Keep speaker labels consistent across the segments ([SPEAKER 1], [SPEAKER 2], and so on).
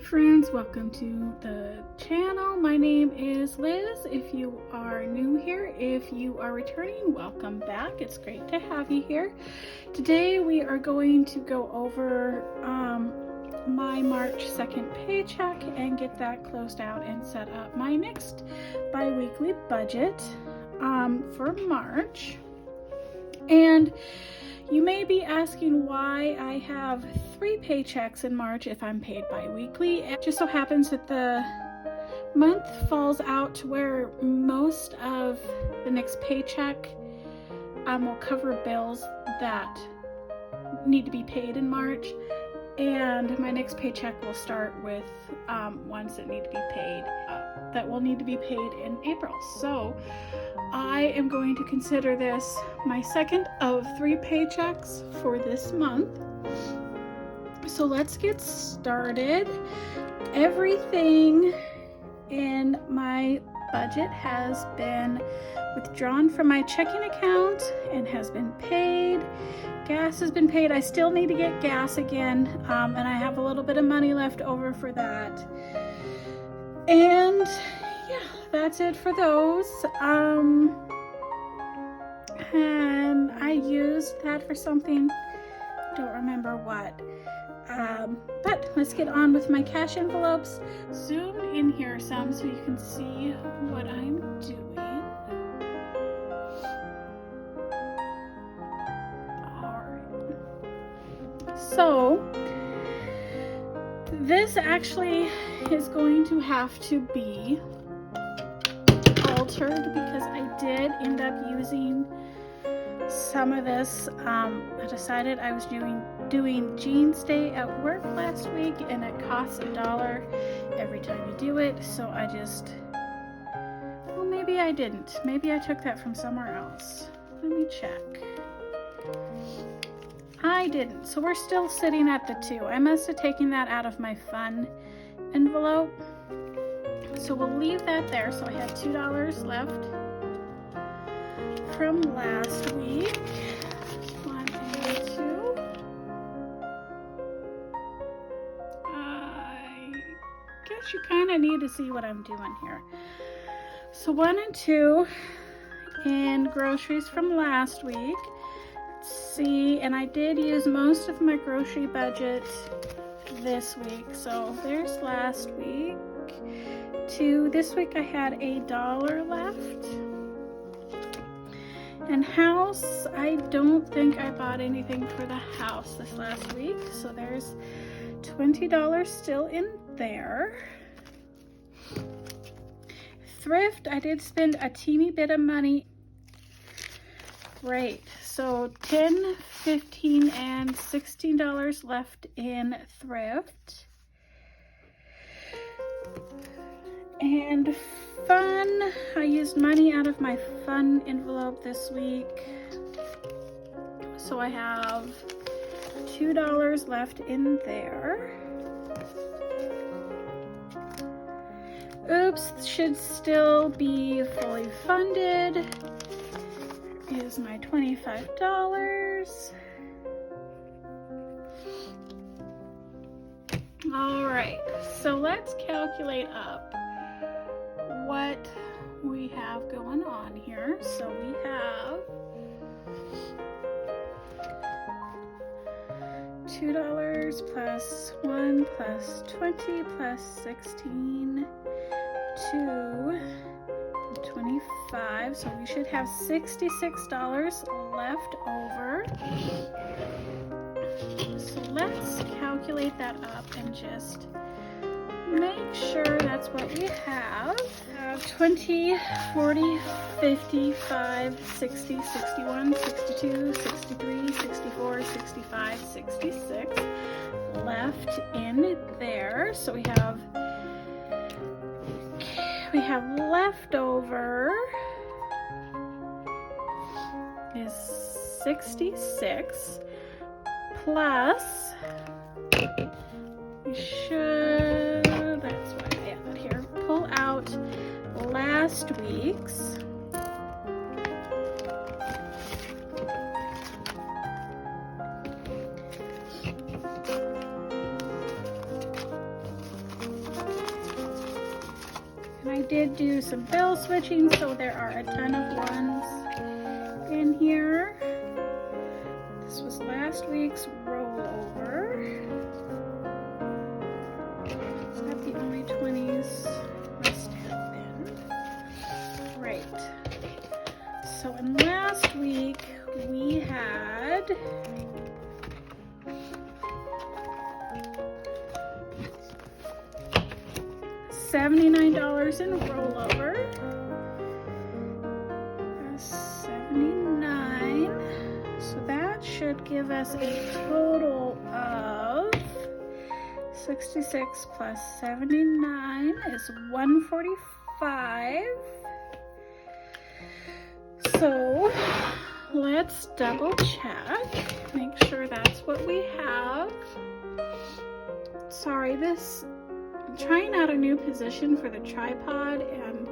[SPEAKER 1] friends, welcome to the channel. My name is Liz. If you are new here, if you are returning, welcome back. It's great to have you here. Today we are going to go over my March 2nd paycheck and get that closed out and set up my next bi-weekly budget for March. And you may be asking why I have 3 paychecks in March if I'm paid bi-weekly. It just so happens that the month falls out to where most of the next paycheck will cover bills that need to be paid in March, and my next paycheck will start with ones that need to be paid, that will need to be paid in April. So I am going to consider this my second of 3 paychecks for this month. So let's get started. Everything in my budget has been withdrawn from my checking account and has been paid. Gas has been paid. I still need to get gas again, and I have a little bit of money left over for that. And yeah, that's it for those. And I used that for something, don't remember what. But let's get on with my cash envelopes. Zoomed in here some so you can see what I'm doing. So this actually is going to have to be altered because I did end up using some of this. I decided I was doing Jeans Day at work last week, and it costs $1 every time you do it. So I just, well, maybe I didn't. Maybe I took that from somewhere else. Let me check. I didn't, so we're still sitting at the 2. I must have taken that out of my fun envelope. So we'll leave that there. So I had $2 left from last week. 1 and 2. I guess you kind of need to see what I'm doing here. So 1 and 2 in groceries from last week. See, and I did use most of my grocery budget this week. So there's last week. 2. This week I had $1 left. And house, I don't think I bought anything for the house this last week. So there's $20 still in there. Thrift, I did spend a teeny bit of money. Great. So $10, $15, and $16 left in thrift. And fun, I used money out of my fun envelope this week. So I have $2 left in there. Oops, should still be fully funded. Is my $25. All right, so let's calculate up what we have going on here. So we have $2 plus 1 plus 20 plus 16, 2, 25, so we should have $66 left over. So let's calculate that up and just make sure that's what we have. 20, 40, 55, 60, 61, 62, 63, 64, 65, 66 left in there. So we have leftover is 66 plus we should, that's why I have it here, pull out last week's. And I did do some bill switching, so there are a ton of ones in here. This was last week's rollover. Is that the only 20s? Must have been. Right. So in last week, we had $79 in rollover. 79. So that should give us a total of 66 plus 79 is 145. So let's double check, make sure that's what we have. Sorry, I'm trying out a new position for the tripod and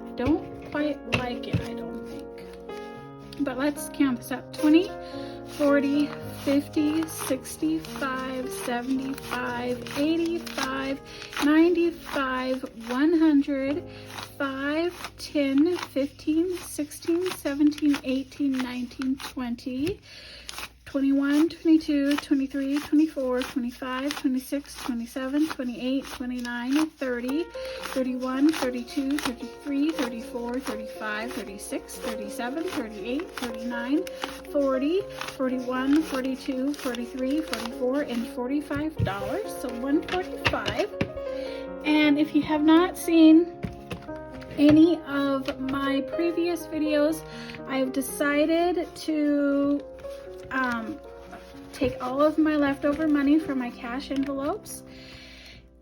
[SPEAKER 1] I don't quite like it, I don't think. But let's count this up. 20, 40, 50, 65, 75, 85, 95, 100, 5, 10, 15, 16, 17, 18, 19, 20, 21, 22, 23, 24, 25, 26, 27, 28, 29, 30, 31, 32, 33, 34, 35, 36, 37, 38, 39, 40, 41, 42, 43, 44, and $45. So $145. And if you have not seen any of my previous videos, I've decided to take all of my leftover money from my cash envelopes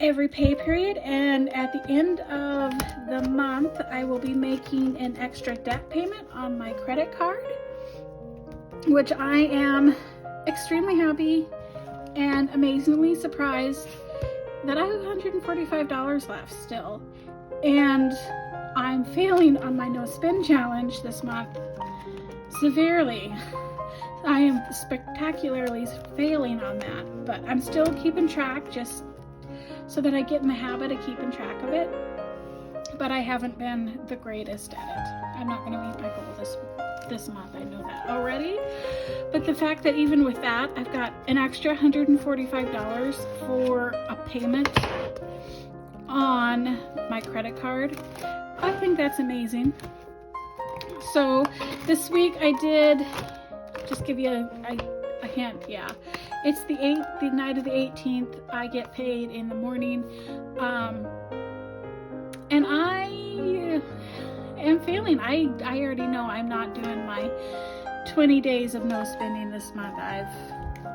[SPEAKER 1] every pay period, and at the end of the month I will be making an extra debt payment on my credit card, which I am extremely happy and amazingly surprised that I have $145 left still, and I'm failing on my no spend challenge this month severely. I am spectacularly failing on that, but I'm still keeping track just so that I get in the habit of keeping track of it. But I haven't been the greatest at it. I'm not going to meet my goal this month, I know that already. But the fact that even with that, I've got an extra $145 for a payment on my credit card, I think that's amazing. So this week I did just give you a hint. Yeah, it's the night of the 18th. I get paid in the morning, and I am feeling, I already know I'm not doing my 20 days of no spending this month. I've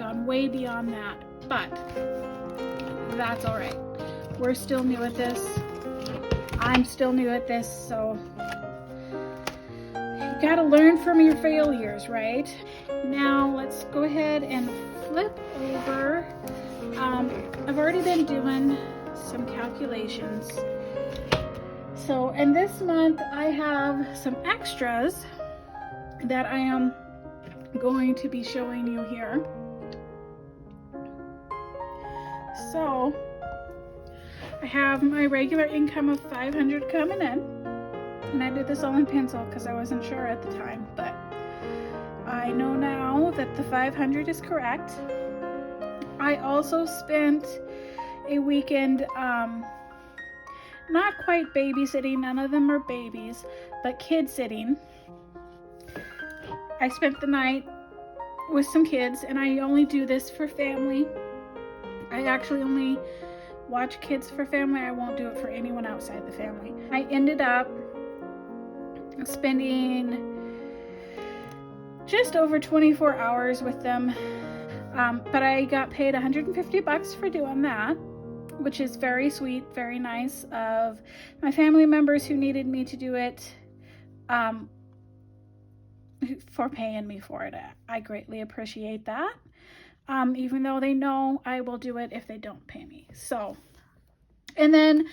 [SPEAKER 1] gone way beyond that, but that's all right. We're still new at this. I'm still new at this, so you gotta learn from your failures, right? Now let's go ahead and flip over. I've already been doing some calculations. So, and this month I have some extras that I am going to be showing you here. So, I have my regular income of $500 coming in, and I did this all in pencil because I wasn't sure at the time, but I know now that the 500 is correct. I also spent a weekend, not quite babysitting, none of them are babies, but kid sitting. I spent the night with some kids, and I only do this for family. I actually only watch kids for family. I won't do it for anyone outside the family. I ended up spending just over 24 hours with them, but I got paid $150 for doing that, which is very sweet, very nice of my family members who needed me to do it, for paying me for it. I greatly appreciate that. Even though they know I will do it if they don't pay me. So, and then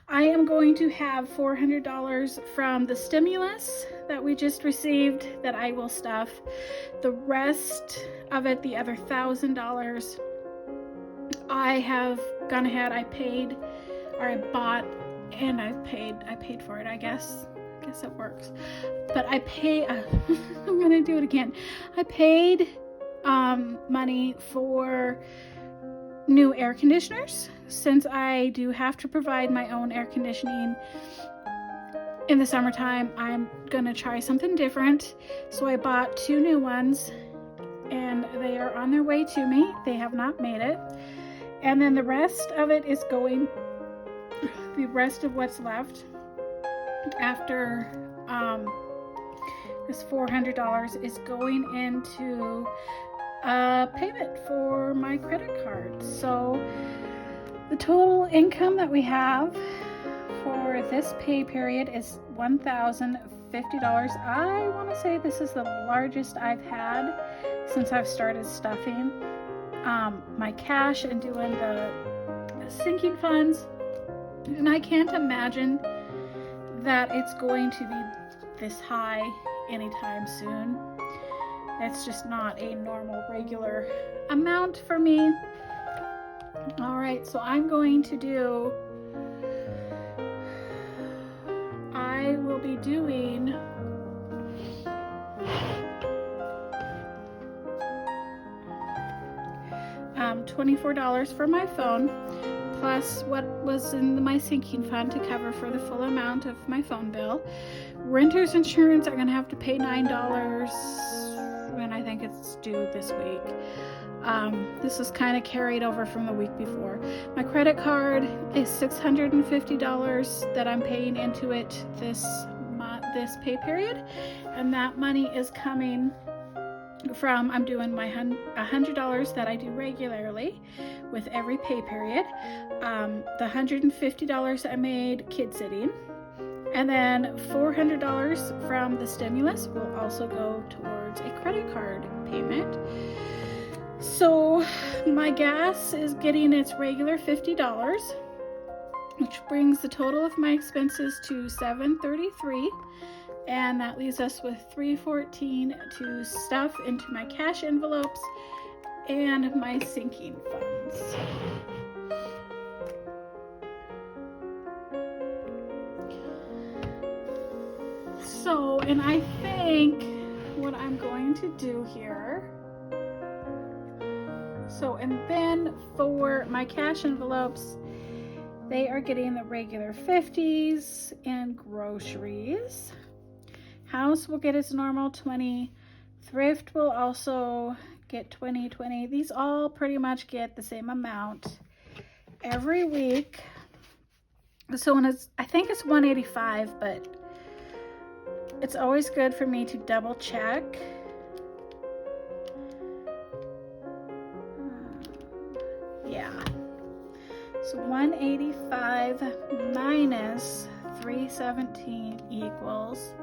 [SPEAKER 1] I am going to have $400 from the stimulus that we just received that I will stuff. The rest of it, the other $1,000, I have gone ahead, I paid, or I bought and I paid for it. I guess it works. But I pay. I'm gonna do it again. I paid money for new air conditioners, since I do have to provide my own air conditioning in the summertime. I'm gonna try something different, so I bought 2 new ones, and they are on their way to me. They have not made it, and then the rest of it is going, the rest of what's left after this $400 is going into a payment for my credit card. So the total income that we have for this pay period is $1,050. I want to say this is the largest I've had since I've started stuffing my cash and doing the sinking funds, and I can't imagine that it's going to be this high anytime soon. It's just not a normal, regular amount for me. All right, so I'm going to do, I will be doing $24 for my phone, plus what was in my sinking fund to cover for the full amount of my phone bill. Renter's insurance, I'm gonna have to pay $9, and I think it's due this week. This is kind of carried over from the week before. My credit card is $650 that I'm paying into it this pay period, and that money is coming from, I'm doing my $100 that I do regularly with every pay period, the $150 I made kid sitting, and then $400 from the stimulus will also go towards a credit card payment. So my gas is getting its regular $50, which brings the total of my expenses to $733. And that leaves us with $314 to stuff into my cash envelopes and my sinking funds. So, and I think what I'm going to do here, so, and then for my cash envelopes, they are getting the regular 50s and groceries. House will get its normal 20. Thrift will also get 20. These all pretty much get the same amount every week. So when it's, I think it's 185, but it's always good for me to double check. Yeah. So 185 minus 317 equals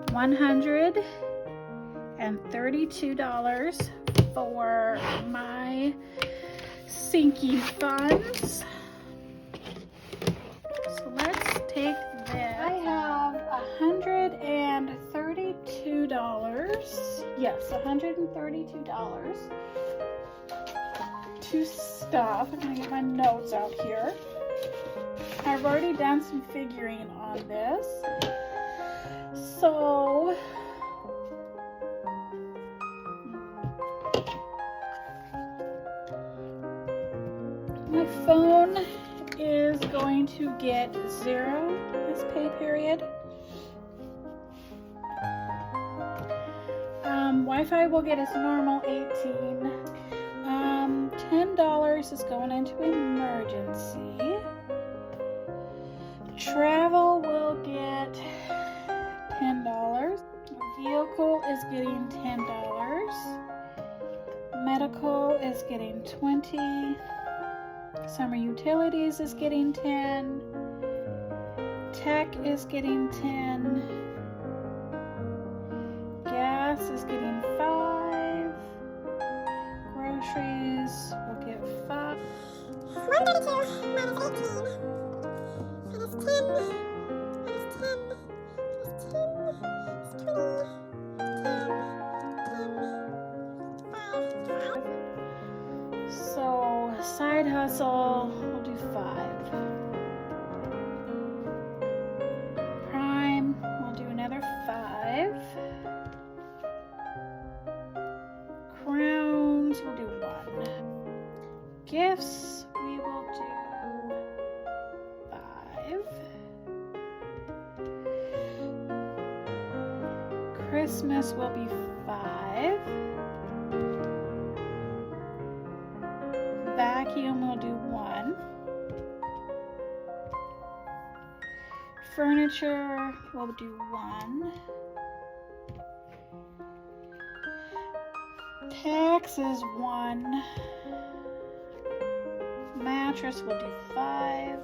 [SPEAKER 1] $132 for my sinking funds. So let's take this. I have $132. Yes, $132 to stuff. I'm gonna get my notes out here. I've already done some figuring on this. So my phone is going to get 0 this pay period. Wi-Fi will get its normal 18. $10 is going into emergency. Travel will get $10. Vehicle is getting $10. Medical is getting $20. Summer utilities is getting $10. Tech is getting $10. Gas is getting $5. Groceries will get $5. 132 minus 18 minus 10 minus 10 minus 10 is 20. 10, 5. So side hustle, we'll do 5. Christmas will be 5. Vacuum will do 1. Furniture will do 1. Taxes 1. Mattress will do 5.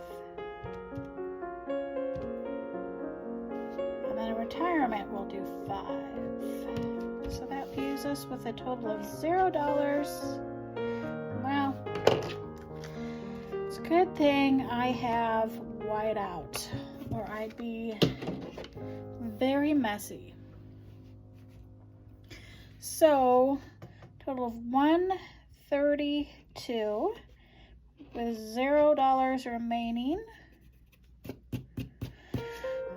[SPEAKER 1] And then a retirement will do 5. So that leaves us with a total of $0. Well, it's a good thing I have white out, or I'd be very messy. So, total of $132 with $0 remaining.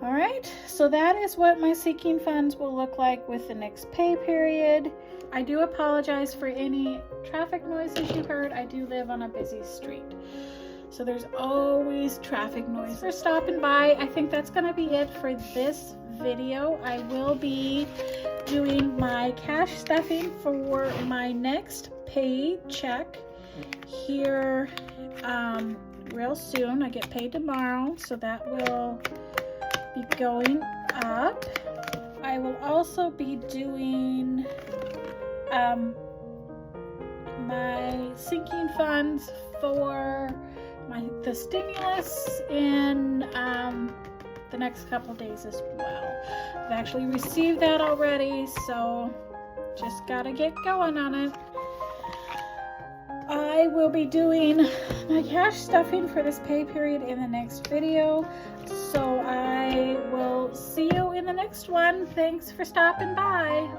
[SPEAKER 1] All right, so that is what my sinking funds will look like with the next pay period. I do apologize for any traffic noises you heard. I do live on a busy street, so there's always traffic noise. Thanks for stopping by. I think that's gonna be it for this video. I will be doing my cash stuffing for my next paycheck here real soon. I get paid tomorrow, so that will be going up. I will also be doing my sinking funds for the stimulus in the next couple days as well. I've actually received that already, so just gotta get going on it. I will be doing my cash stuffing for this pay period in the next video, so I will see you in the next one. Thanks for stopping by.